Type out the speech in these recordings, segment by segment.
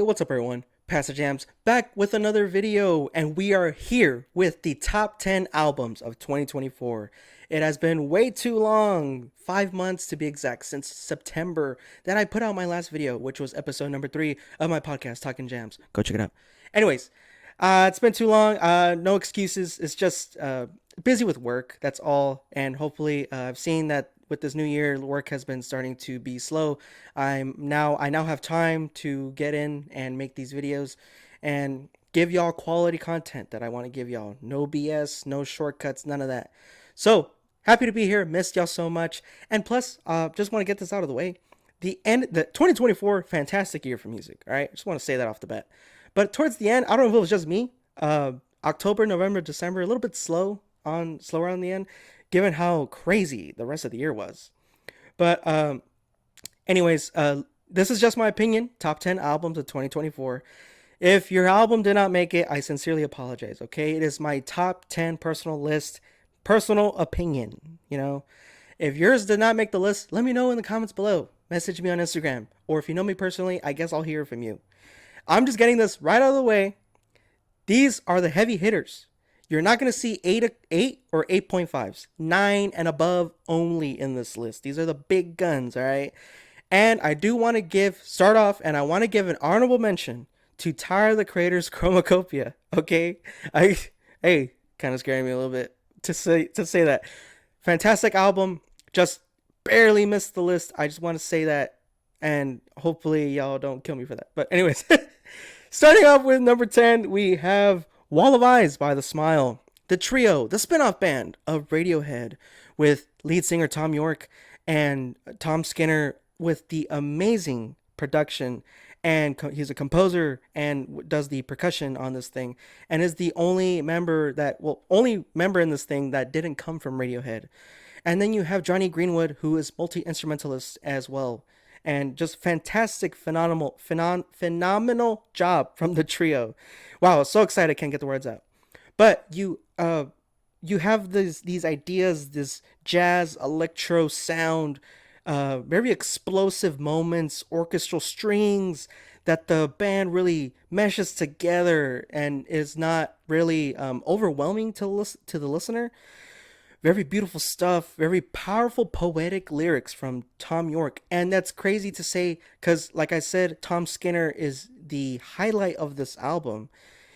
what's up everyone? Pastor Jams back with another video, and we are here with the top 10 albums of 2024. It has been way too long, 5 months to be exact, since September that I put out my last video, which was episode number 3 of my podcast, Talking Jams. Go check it out. Anyways, it's been too long. No excuses. It's just busy with work. That's all. And hopefully, I've seen that with this new year, work has been starting to be slow. I now have time to get in and make these videos and give y'all quality content that I want to give y'all. No BS, no shortcuts, none of that. So happy to be here. Missed y'all so much. And plus, just want to get this out of the way. The 2024 fantastic year for music. All right, just want to say that off the bat. But towards the end, I don't know if it was just me. October, November, December, a little bit slower on the end, given how crazy the rest of the year was. But anyways, this is just my opinion. Top 10 albums of 2024. If your album did not make it, I sincerely apologize. Okay, it is my top 10 personal list, personal opinion. If yours did not make the list, let me know in the comments below. Message me on Instagram, or if you know me personally, I guess I'll hear from you. I'm just getting this right out of the way. These are the heavy hitters. You're not going to see 8 or 8.5s, 9 and above only in this list. These are the big guns, all right? And I do want to start off, and I want to give an honorable mention to Tyler the Creator's Chromacopia, okay? Hey, kind of scaring me a little bit to say that. Fantastic album, just barely missed the list. I just want to say that, and hopefully y'all don't kill me for that. But anyways, starting off with number 10, we have Wall of Eyes by The Smile, the trio, the spin-off band of Radiohead, with lead singer Tom York and Tom Skinner with the amazing production. And he's a composer and does the percussion on this thing, and is the only member in this thing that didn't come from Radiohead. And then you have Jonny Greenwood, who is multi-instrumentalist as well. And just fantastic, phenomenal job from the trio. Wow, so excited I can't get the words out. But you have these ideas, this jazz electro sound, very explosive moments, orchestral strings that the band really meshes together and is not really overwhelming to the listener. Very beautiful stuff, very powerful poetic lyrics from Tom York. And that's crazy to say because, like I said, Tom Skinner is the highlight of this album.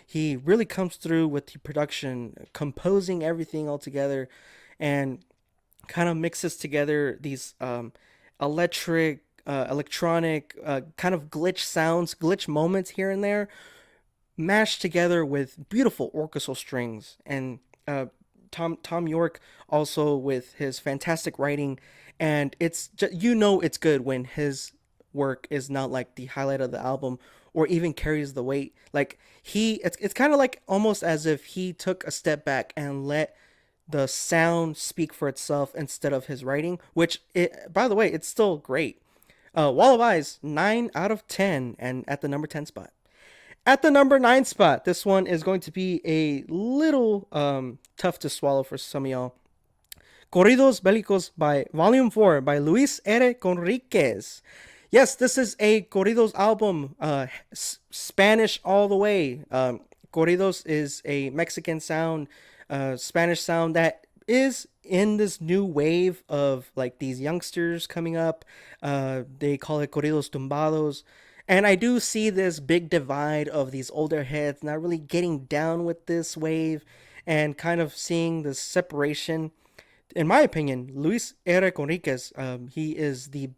He really comes through with the production, composing everything all together, and kind of mixes together these electronic, kind of glitch moments here and there, mashed together with beautiful orchestral strings. And Tom York also with his fantastic writing, and it's just, it's good when his work is not like the highlight of the album or even carries the weight. Like it's kind of like almost as if he took a step back and let the sound speak for itself instead of his writing, which by the way, it's still great. Wall of Eyes, 9 out of 10, and at the number 10 spot. At the number 9 spot, this one is going to be a little tough to swallow for some of y'all. Corridos Bélicos by Volume 4 by Luis R. Conríquez. Yes, this is a corridos album, Spanish all the way. Corridos is a Mexican sound, Spanish sound that is in this new wave of like these youngsters coming up. They call it corridos tumbados. And I do see this big divide of these older heads not really getting down with this wave and kind of seeing the separation. In my opinion, Luis R. Conríquez, he is the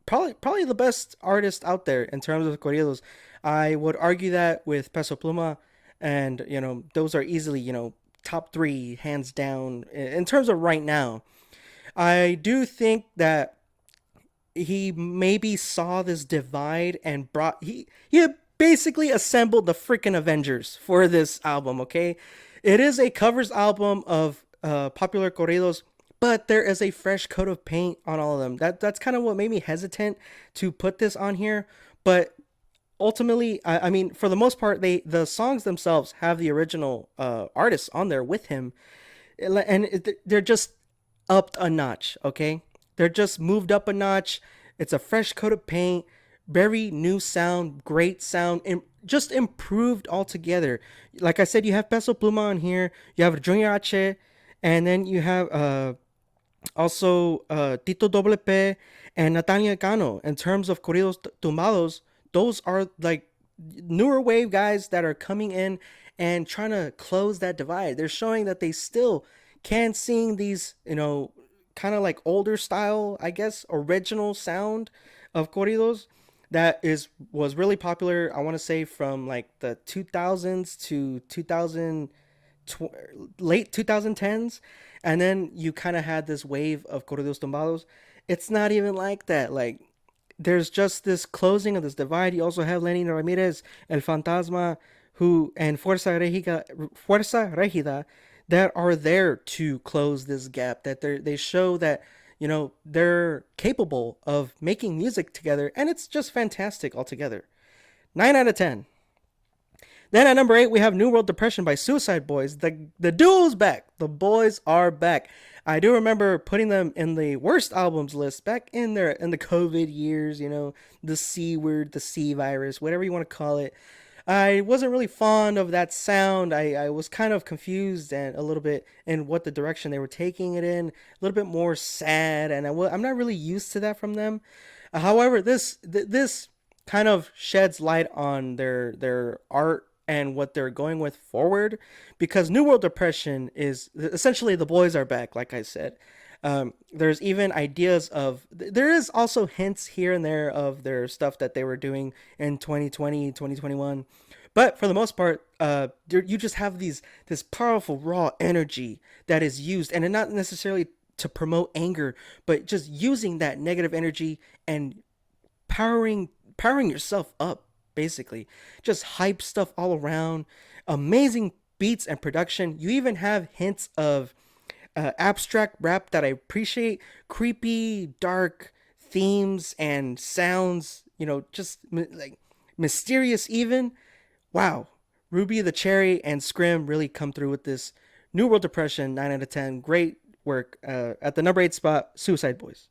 probably the best artist out there in terms of corridos. I would argue that with Peso Pluma, and those are easily top 3 hands down in terms of right now. I do think that he maybe saw this divide and he basically assembled the freaking Avengers for this album. Okay, it is a covers album of popular corridos, but there is a fresh coat of paint on all of them. That's kind of what made me hesitant to put this on here. But ultimately, I mean, for the most part, the songs themselves have the original artists on there with him, and they're just upped a notch. Okay, they're just moved up a notch. It's a fresh coat of paint, very new sound, great sound, and just improved altogether. Like I said, you have Peso Pluma on here, you have Junior H, and then you have also Tito Doble P and Natalia Cano. In terms of corridos tumbados, those are like newer wave guys that are coming in and trying to close that divide. They're showing that they still can sing these, kind of like older style, I guess, original sound of corridos that is was really popular. I want to say from like the 2000s to 2000 late 2010s, and then you kind of had this wave of corridos tumbados. It's not even like that. Like there's just this closing of this divide. You also have Lenny Ramirez, El Fantasma, who and Fuerza Regida, that are there to close this gap. That they show that they're capable of making music together, and it's just fantastic altogether. 9 out of 10. Then at number 8, we have New World Depression by Suicide Boys. The duo's back. The boys are back. I do remember putting them in the worst albums list back in the COVID years, the C word, the C virus, whatever you want to call it. I wasn't really fond of that sound. I was kind of confused and a little bit in what the direction they were taking it in. A little bit more sad, and I'm not really used to that from them. However, this kind of sheds light on their art and what they're going with forward, because New World Depression is essentially the boys are back, like I said. There's even ideas of, there is also hints here and there of their stuff that they were doing in 2020, 2021. But for the most part, you just have this powerful raw energy that is used, and not necessarily to promote anger, but just using that negative energy and powering yourself up, basically. Just hype stuff all around, amazing beats and production. You even have hints of abstract rap that I appreciate, creepy dark themes and sounds, just like mysterious even. Wow. Ruby the Cherry and Scrim really come through with this. New World Depression, 9 out of 10. Great work. At the number 8 spot, Suicide Boys.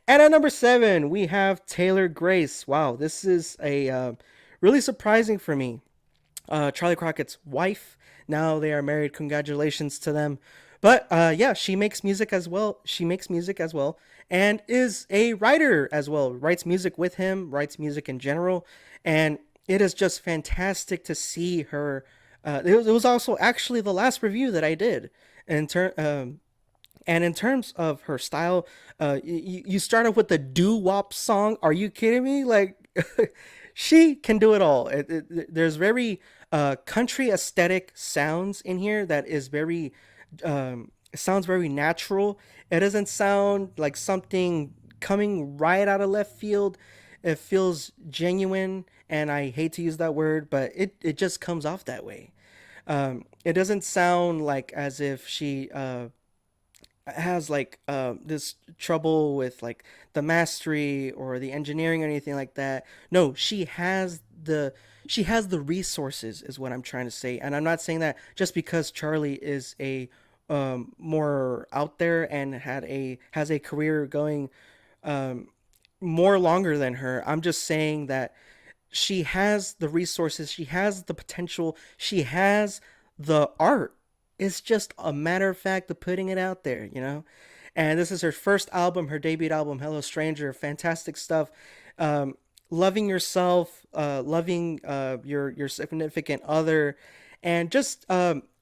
And at number 7, we have Taylor Grace. Wow, this is a really surprising for me. Charlie Crockett's wife. Now they are married. Congratulations to them. But yeah, she makes music as well. She makes music as well, and is a writer as well. Writes music with him. Writes music in general, and it is just fantastic to see her. It was also actually the last review that I did, in and in terms of her style, you start off with the doo wop song. Are you kidding me? Like, she can do it all. There's very country aesthetic sounds in here that is very, sounds very natural. It doesn't sound like something coming right out of left field. It feels genuine, and I hate to use that word, but it just comes off that way. It doesn't sound like as if she has like this trouble with like the mastery or the engineering or anything like that. No, she has the resources is what I'm trying to say. And I'm not saying that just because Charlie is a more out there and has a career going um more longer than her. I'm just saying that she has the resources, she has the potential, she has the art. It's just a matter of fact of putting it out there. And this is her first album, her debut album, Hello Stranger. Fantastic stuff. Loving yourself, loving your significant other, and just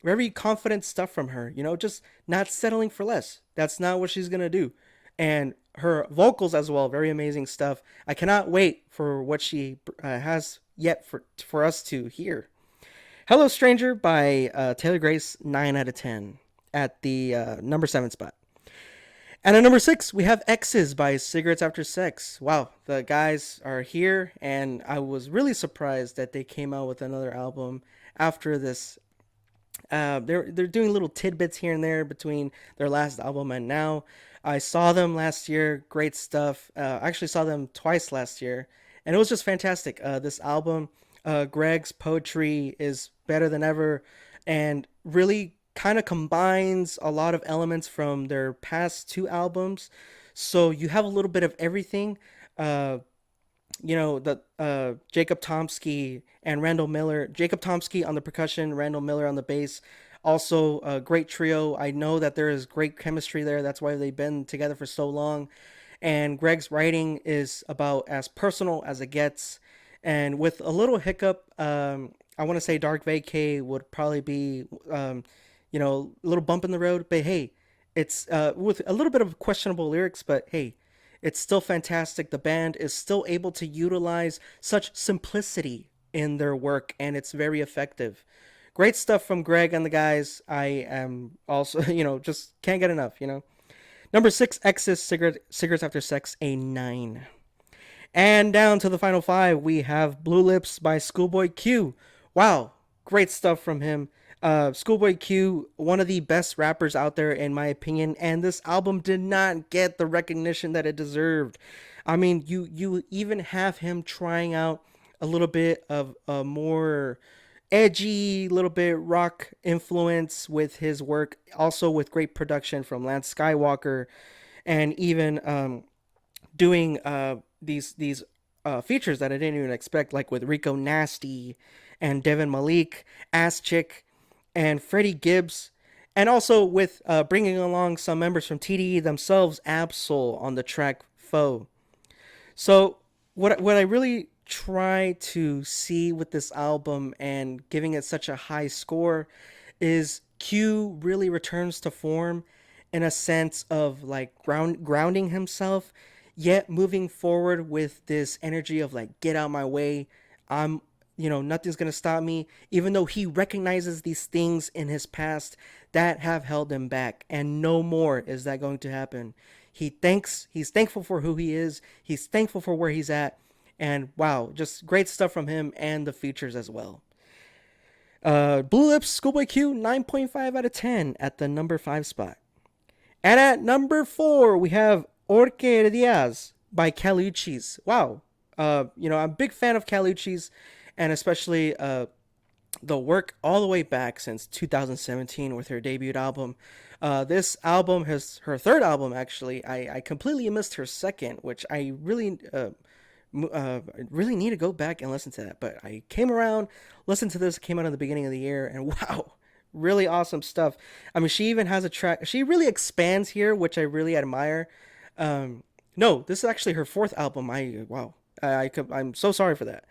very confident stuff from her. Just not settling for less. That's not what she's gonna do. And her vocals as well, very amazing stuff. I cannot wait for what she has yet for us to hear. Hello Stranger by Taylor Grace, 9 out of 10 at the number 7 spot. And at number 6, we have X's by Cigarettes After Sex. Wow, the guys are here, and I was really surprised that they came out with another album after this. They're doing little tidbits here and there between their last album and now. I saw them last year, great stuff. I actually saw them twice last year, and it was just fantastic. This album, Greg's poetry is better than ever, and really kind of combines a lot of elements from their past two albums. So you have a little bit of everything. Uh, the Jacob Tomsky and Randall Miller. Jacob Tomsky on the percussion, Randall Miller on the bass. Also a great trio. I know that there is great chemistry there. That's why they've been together for so long. And Greg's writing is about as personal as it gets. And with a little hiccup, I want to say Dark Vacay would probably be, a little bump in the road. But hey, it's with a little bit of questionable lyrics, but hey, it's still fantastic. The band is still able to utilize such simplicity in their work, and it's very effective. Great stuff from Greg and the guys. I am also, just can't get enough. Number six, Exes, Cigarettes After Sex, a 9. And down to the final five, we have Blue Lips by Schoolboy Q. Wow, great stuff from him. Schoolboy Q, one of the best rappers out there, in my opinion, and this album did not get the recognition that it deserved. I mean, you even have him trying out a little bit of a more edgy, little bit rock influence with his work, also with great production from Lance Skywalker, and even doing these features that I didn't even expect, like with Rico Nasty and Devin Malik, Ass Chick, and Freddie Gibbs, and also with bringing along some members from TDE themselves, Absol on the track Foe. So what I really try to see with this album and giving it such a high score is Q really returns to form in a sense of like grounding himself, yet moving forward with this energy of like get out my way. I'm nothing's gonna stop me, even though he recognizes these things in his past that have held him back, and no more is that going to happen. He's thankful for who he is, he's thankful for where he's at, and wow, just great stuff from him and the features as well. Blue Lips, Schoolboy Q, 9.5 out of 10 at the number 5 spot. And at number 4, we have Orque Diaz by Caluchis. Wow. I'm a big fan of Caluchis, and especially the work all the way back since 2017 with her debut album. This album is her third album, actually. I completely missed her second, which I really need to go back and listen to that. But I came around, listened to this, came out in the beginning of the year, and wow, really awesome stuff. I mean, she even has a track. She really expands here, which I really admire. No, this is actually her fourth album. I'm so sorry for that.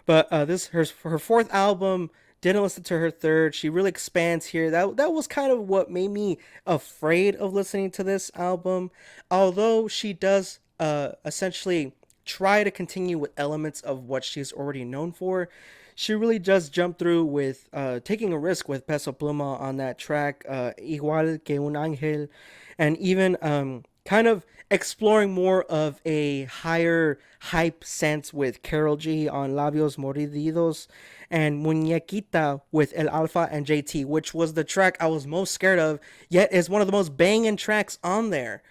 But this her fourth album. Didn't listen to her third. She really expands here. That was kind of what made me afraid of listening to this album. Although she does essentially try to continue with elements of what she's already known for, she really does jump through with taking a risk with Peso Pluma on that track, Igual que un ángel, and even kind of exploring more of a higher hype sense with Carol G on Labios Mordidos, and Muñequita with El Alfa and JT, which was the track I was most scared of, yet is one of the most banging tracks on there.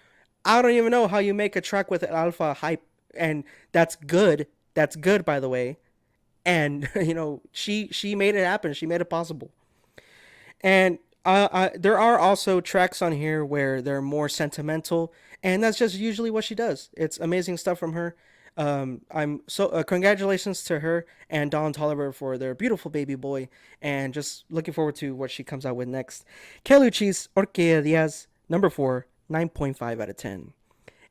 I don't even know how you make a track with El Alfa hype, and that's good. That's good, by the way. And she made it happen. She made it possible. And there are also tracks on here where they're more sentimental, and that's just usually what she does. It's amazing stuff from her. I'm so congratulations to her and Don Tolliver for their beautiful baby boy, and just looking forward to what she comes out with next. Keluchis Orquea Diaz, number 4, 9.5 out of 10.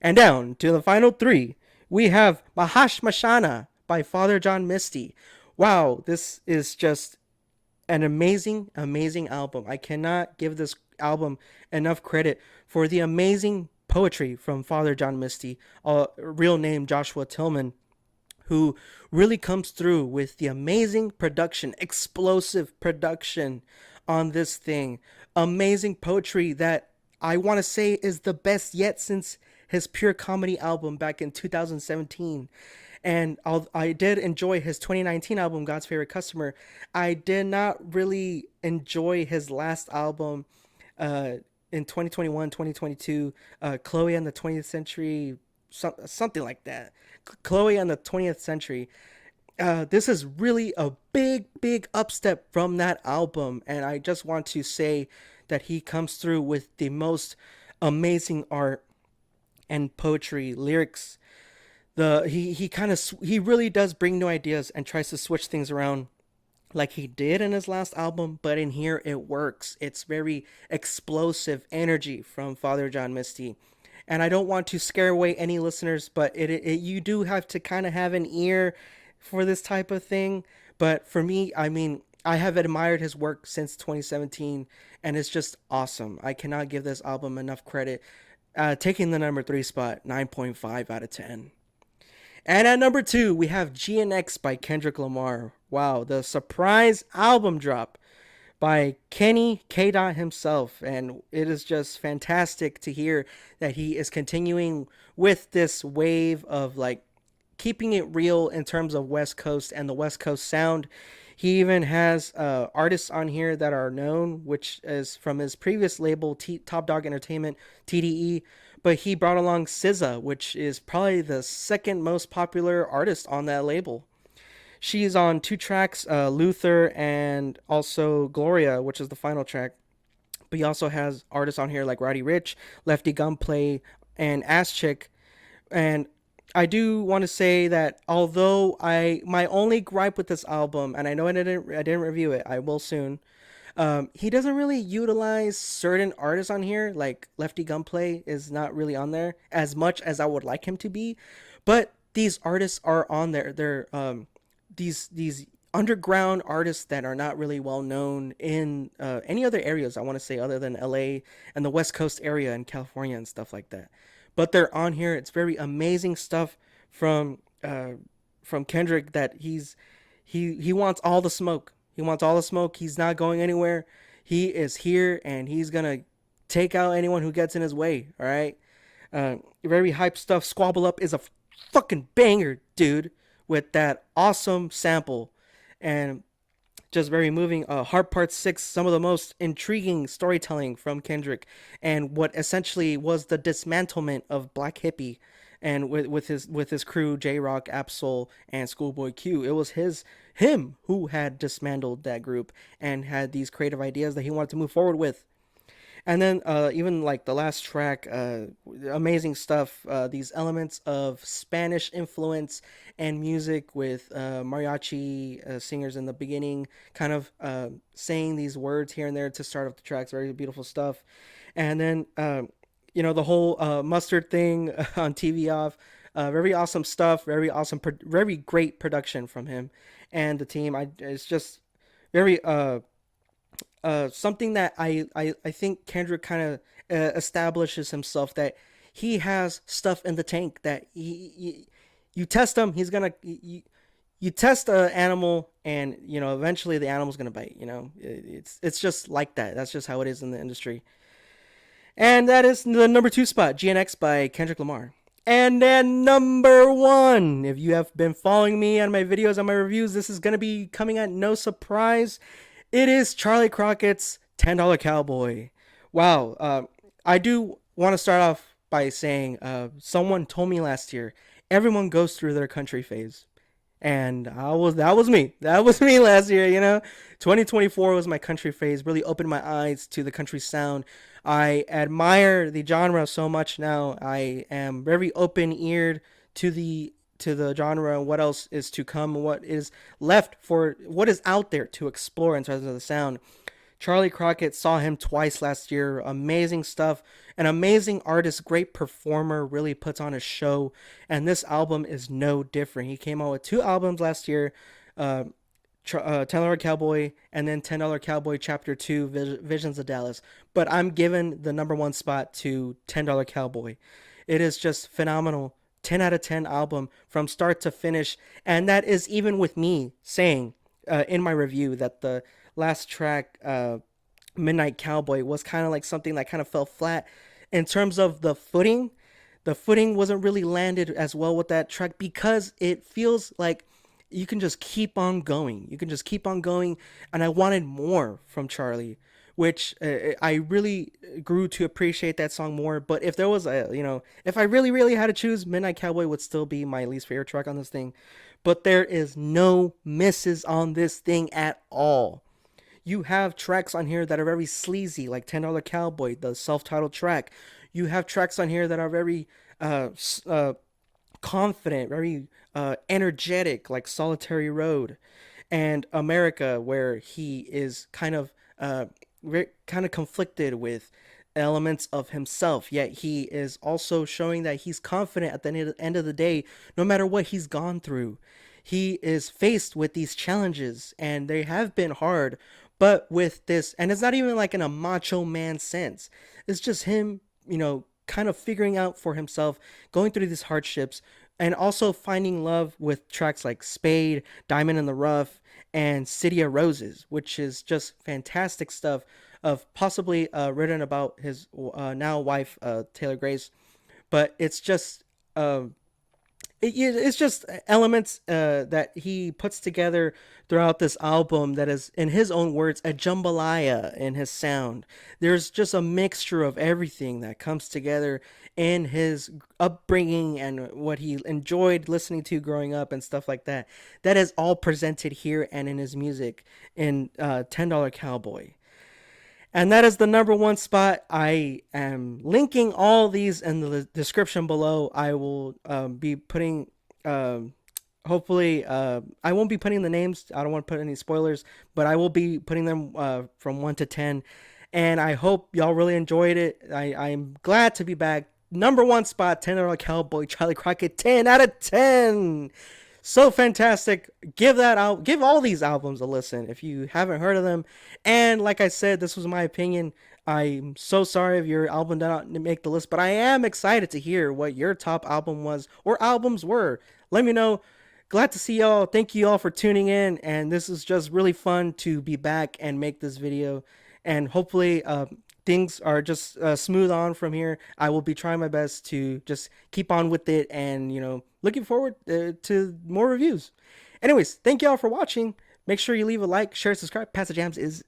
And down to the final 3, we have Mahash Mashana by Father John Misty. Wow, this is just an amazing, amazing album. I cannot give this album enough credit for the amazing poetry from Father John Misty, real name Joshua Tillman, who really comes through with the amazing production, explosive production on this thing. Amazing poetry that I want to say is the best yet since his Pure Comedy album back in 2017. And I did enjoy his 2019 album, God's Favorite Customer. I did not really enjoy his last album in 2021, 2022, Chloe and the 20th Century, something like that. Chloe and the 20th Century. This is really a big, big upstep from that album. And I just want to say that he comes through with the most amazing art and poetry, lyrics He kind of he really does bring new ideas and tries to switch things around like he did in his last album, but in here it works. It's very explosive energy from Father John Misty. And I don't want to scare away any listeners, but you do have to kind of have an ear for this type of thing. But for me, I mean, I have admired his work since 2017, and it's just awesome. I cannot give this album enough credit. Taking the number 3 spot, 9.5 out of 10. And at number 2, we have GNX by Kendrick Lamar. Wow, the surprise album drop by Kenny K. Dot himself. And it is just fantastic to hear that he is continuing with this wave of like keeping it real in terms of West Coast and the West Coast sound. He even has artists on here that are known, which is from his previous label, Top Dog Entertainment, TDE. But he brought along SZA, which is probably the second most popular artist on that label. She's on two tracks, Luther and also Gloria, which is the final track. But he also has artists on here like Roddy Ricch, Lefty Gunplay, and Ass Chick. And I do want to say that although my only gripe with this album, and I know I didn't review it, I will soon. He doesn't really utilize certain artists on here, like Lefty Gunplay is not really on there as much as I would like him to be, but these artists are on there. They're these underground artists that are not really well known in any other areas. I want to say other than L.A. and the West Coast area and California and stuff like that. But they're on here. It's very amazing stuff from Kendrick that he wants all the smoke. He wants all the smoke. He's not going anywhere. He is here and he's gonna take out anyone who gets in his way. All right. Very hype stuff. Squabble Up is a fucking banger, dude, with that awesome sample and just very moving. Heart Part 6, some of the most intriguing storytelling from Kendrick, and what essentially was the dismantlement of Black Hippie, and with his crew, J Rock, Absol, and Schoolboy Q. It was him who had dismantled that group and had these creative ideas that he wanted to move forward with. And then even like the last track, amazing stuff. These elements of Spanish influence and music with mariachi singers in the beginning, kind of saying these words here and there to start off the tracks. Very beautiful stuff. And then the whole mustard thing on TV off. Very awesome stuff. Very awesome. Very great production from him and the team. It's just very something that I think Kendrick kind of establishes himself that he has stuff in the tank that you test him, he's gonna you test an animal and eventually the animal's gonna bite. It's just like that. That's just how it is in the industry. And that is the number 2 spot, GNX by Kendrick Lamar. And then number 1, if you have been following me on my videos, on my reviews, this is going to be coming at no surprise. It is Charlie Crockett's $10 Cowboy. Wow. I do want to start off by saying someone told me last year, everyone goes through their country phase. And that was me. That was me last year. 2024 was my country phase. Really opened my eyes to the country sound. I admire the genre so much now. I am very open eared to the genre and what else is to come, what is left for what is out there to explore in terms of the sound. Charlie Crockett, saw him twice last year. Amazing stuff. An amazing artist, great performer, really puts on a show. And this album is no different. He came out with 2 albums last year, $10 Cowboy and then $10 Cowboy Chapter 2, Visions of Dallas. But I'm giving the number 1 spot to $10 Cowboy. It is just phenomenal. 10 out of 10 album from start to finish. And that is even with me saying in my review that the last track, Midnight Cowboy, was kind of like something that kind of fell flat in terms of the footing. The footing wasn't really landed as well with that track because it feels like you can just keep on going. You can just keep on going. And I wanted more from Charlie, which I really grew to appreciate that song more. But if there was if I really, really had to choose, Midnight Cowboy would still be my least favorite track on this thing. But there is no misses on this thing at all. You have tracks on here that are very sleazy, like $10 Cowboy, the self-titled track. You have tracks on here that are very confident, very energetic, like Solitary Road, and America, where he is kind of conflicted with elements of himself, yet he is also showing that he's confident at the end of the day, no matter what he's gone through. He is faced with these challenges, and they have been hard, but with this, and it's not even like in a macho man sense, it's just him, kind of figuring out for himself, going through these hardships, and also finding love with tracks like Spade, Diamond in the Rough, and City of Roses, which is just fantastic stuff. Of possibly written about his now wife Taylor Grace, but it's just elements that he puts together throughout this album that is, in his own words, a jambalaya in his sound. There's just a mixture of everything that comes together in his upbringing and what he enjoyed listening to growing up and stuff like that. That is all presented here and in his music in $10 Cowboy. And that is the number one spot. I am linking all these in the description below. I will be putting, hopefully, I won't be putting the names. I don't want to put any spoilers, but I will be putting them from 1 to 10. And I hope y'all really enjoyed it. I'm glad to be back. Number one spot, $10 Cowboy, Charlie Crockett, 10 out of 10. So fantastic. Give that out. Give all these albums a listen if you haven't heard of them. And like I said, this was my opinion. I'm so sorry if your album did not make the list, but I am excited to hear what your top album was or albums were. Let me know. Glad to see y'all. Thank you all for tuning in. And this is just really fun to be back and make this video. And hopefully, things are just smooth on from here. I will be trying my best to just keep on with it, and looking forward to more reviews. Anyways, thank y'all for watching. Make sure you leave a like, share, subscribe. Pass the Jams is